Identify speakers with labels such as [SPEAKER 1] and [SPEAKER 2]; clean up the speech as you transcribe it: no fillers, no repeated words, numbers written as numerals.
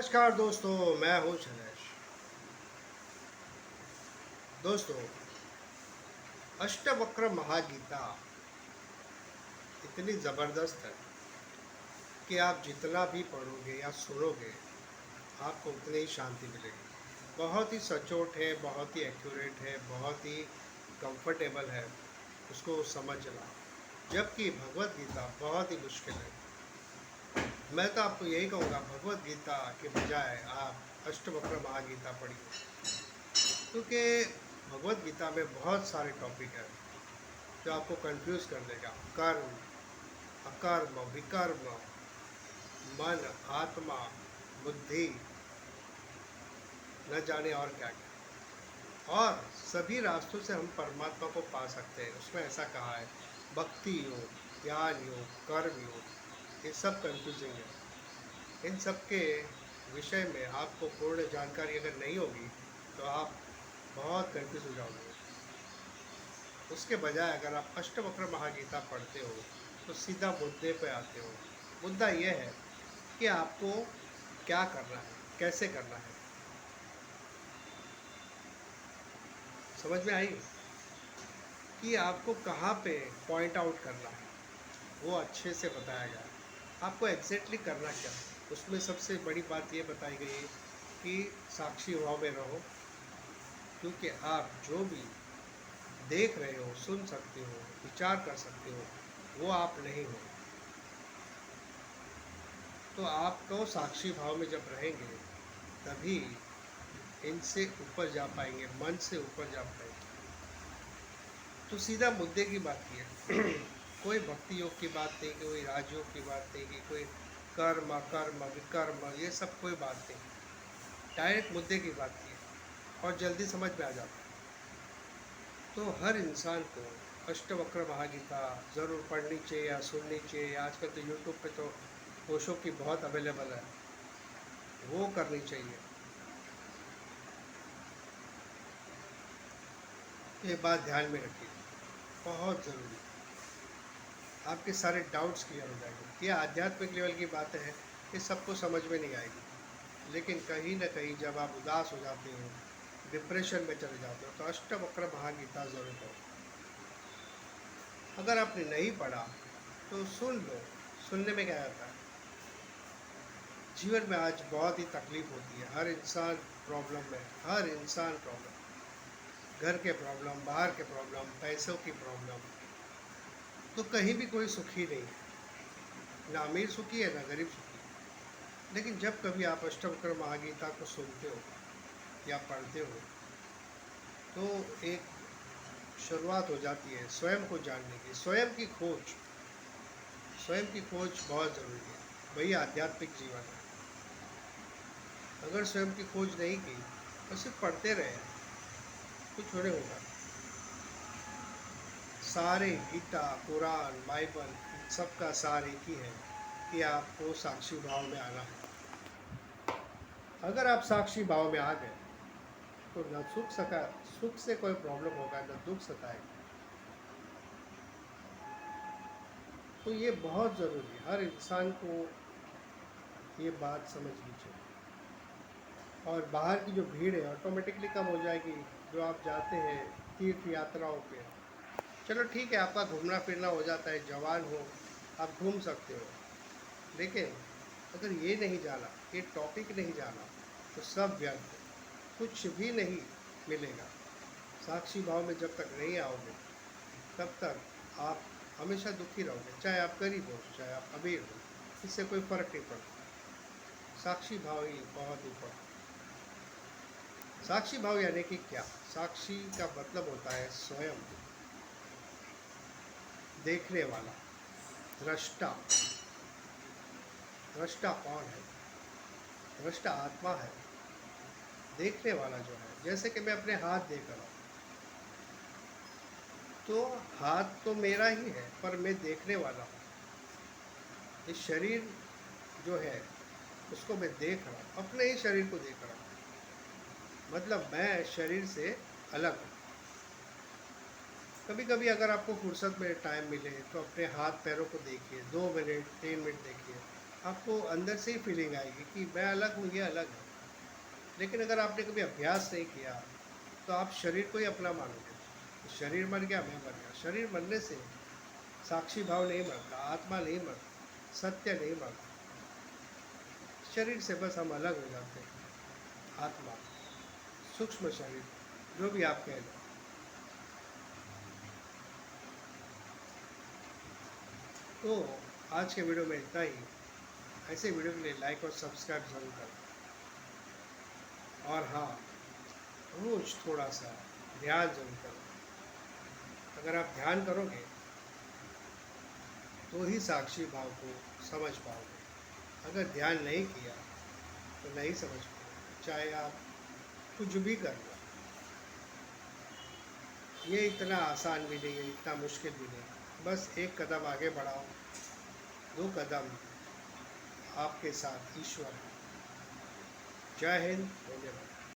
[SPEAKER 1] नमस्कार दोस्तों, मैं हूँ शैलेश। दोस्तों, अष्टवक्र महागीता इतनी ज़बरदस्त है कि आप जितना भी पढ़ोगे या सुनोगे, आपको उतनी ही शांति मिलेगी। बहुत ही सचोट है, बहुत ही एक्यूरेट है, बहुत ही कंफर्टेबल है उसको समझना। जबकि भगवत गीता बहुत ही मुश्किल है। मैं तो आपको यही कहूँगा, भगवत गीता के बजाय आप अष्टवक्र महागीता पढ़िए, क्योंकि भगवत गीता में बहुत सारे टॉपिक हैं जो आपको कंफ्यूज कर देगा। कर्म, अकर्म, विकर्म, मन, आत्मा, बुद्धि, न जाने और क्या क्या। और सभी रास्तों से हम परमात्मा को पा सकते हैं। उसमें ऐसा कहा है, भक्ति योग, ज्ञान योग, कर्म योग, ये सब कंफ्यूजिंग है। इन सब के विषय में आपको पूर्ण जानकारी अगर नहीं होगी तो आप बहुत कंफ्यूज हो जाओगे। उसके बजाय अगर आप अष्टवक्र महागीता पढ़ते हो तो सीधा मुद्दे पे आते हो। मुद्दा यह है कि आपको क्या करना है, कैसे करना है। समझ में आई कि आपको कहाँ पे पॉइंट आउट करना है, वो अच्छे से बताया गया है। आपको एग्जैक्टली करना क्या है। उसमें सबसे बड़ी बात ये बताई गई है कि साक्षी भाव में रहो, क्योंकि आप जो भी देख रहे हो, सुन सकते हो, विचार कर सकते हो, वो आप नहीं हो। तो आप तो साक्षी भाव में जब रहेंगे तभी इनसे ऊपर जा पाएंगे, मन से ऊपर जा पाएंगे। तो सीधा मुद्दे की बात की है। कोई भक्ति योग की बात नहीं, कोई राजयोग की बात नहीं, कि कोई कर्म अकर्म विकर्म, ये सब कोई बात नहीं। डायरेक्ट मुद्दे की बात की है और जल्दी समझ में आ जाता है। तो हर इंसान को अष्टवक्र महागीता ज़रूर पढ़नी चाहिए या सुननी चाहिए। आजकल तो यूट्यूब पे तो कोशों की बहुत अवेलेबल है, वो करनी चाहिए। ये बात ध्यान में रखिए, बहुत ज़रूरी। आपके सारे डाउट्स क्लियर हो जाएंगे। ये आध्यात्मिक लेवल की बातें हैं, ये सबको समझ में नहीं आएगी। लेकिन कहीं ना कहीं जब आप उदास हो जाते हो, डिप्रेशन में चले जाते हो, तो अष्टवक्र महागीता ज़रूर पढ़ो। अगर आपने नहीं पढ़ा तो सुन लो, सुनने में क्या जाता है। जीवन में आज बहुत ही तकलीफ होती है, हर इंसान प्रॉब्लम में, हर इंसान प्रॉब्लम। घर के प्रॉब्लम, बाहर के प्रॉब्लम, पैसों की प्रॉब्लम। तो कहीं भी कोई सुखी नहीं है, ना अमीर सुखी है ना गरीब सुखी है। लेकिन जब कभी आप अष्टवक्र महागीता को सुनते हो या पढ़ते हो तो एक शुरुआत हो जाती है स्वयं को जानने की। स्वयं की खोज बहुत ज़रूरी है। वही आध्यात्मिक जीवन है। अगर स्वयं की खोज नहीं की तो सिर्फ पढ़ते रहे, कुछ नहीं होगा। सारे गीता, कुरान, बाइबल, सबका सार एक ही है कि आपको साक्षी भाव में आना है। अगर आप साक्षी भाव में आ गए तो न सुख से कोई प्रॉब्लम होगा, न दुख सताएगा। तो ये बहुत ज़रूरी है, हर इंसान को ये बात समझनी चाहिए। और बाहर की जो भीड़ है ऑटोमेटिकली कम हो जाएगी। जो आप जाते हैं तीर्थ यात्राओं पे, चलो ठीक है, आपका घूमना फिरना हो जाता है, जवान हो, आप घूम सकते हो। लेकिन अगर ये नहीं जाना, ये टॉपिक नहीं जाना, तो सब व्यर्थ है, कुछ भी नहीं मिलेगा। साक्षी भाव में जब तक नहीं आओगे तब तक आप हमेशा दुखी रहोगे, चाहे आप गरीब हो, चाहे आप अमीर हो, इससे कोई फर्क नहीं पड़ता। साक्षी भाव ही बहुत इंपॉर्टेंट। साक्षी भाव यानी कि क्या? साक्षी का मतलब होता है स्वयं, देखने वाला, दृष्टा। दृष्टा कौन है? दृष्टा आत्मा है। देखने वाला जो है, जैसे कि मैं अपने हाथ देख रहा हूँ, तो हाथ तो मेरा ही है पर मैं देखने वाला हूँ। इस शरीर जो है उसको मैं देख रहा हूँ, अपने ही शरीर को देख रहा हूँ। मतलब मैं शरीर से अलग हूँ। कभी कभी अगर आपको फुर्सत में टाइम मिले तो अपने हाथ पैरों को देखिए, 2 मिनट 3 मिनट देखिए। आपको अंदर से ही फीलिंग आएगी कि मैं अलग हूँ, ये अलग है। लेकिन अगर आपने कभी अभ्यास नहीं किया तो आप शरीर को ही अपना मानोगे। शरीर मर गया, मैं मर गया। शरीर मरने से साक्षी भाव नहीं मरता, आत्मा नहीं मरता, सत्य नहीं मरता। शरीर से बस हम अलग हो जाते हैं। आत्मा, सूक्ष्म शरीर, जो भी आप कह लो। तो आज के वीडियो में इतना ही। ऐसे वीडियो के लिए लाइक और सब्सक्राइब ज़रूर करें। और हाँ, रोज़ थोड़ा सा ध्यान जरूर करें। अगर आप ध्यान करोगे तो ही साक्षी भाव को समझ पाओगे। अगर ध्यान नहीं किया तो नहीं समझ पाओगे, चाहे आप कुछ भी कर लो। ये इतना आसान भी नहीं है, इतना मुश्किल भी नहीं। बस एक कदम आगे बढ़ाओ, दो कदम आपके साथ ईश्वर है। जय हिंद, धन्यवाद।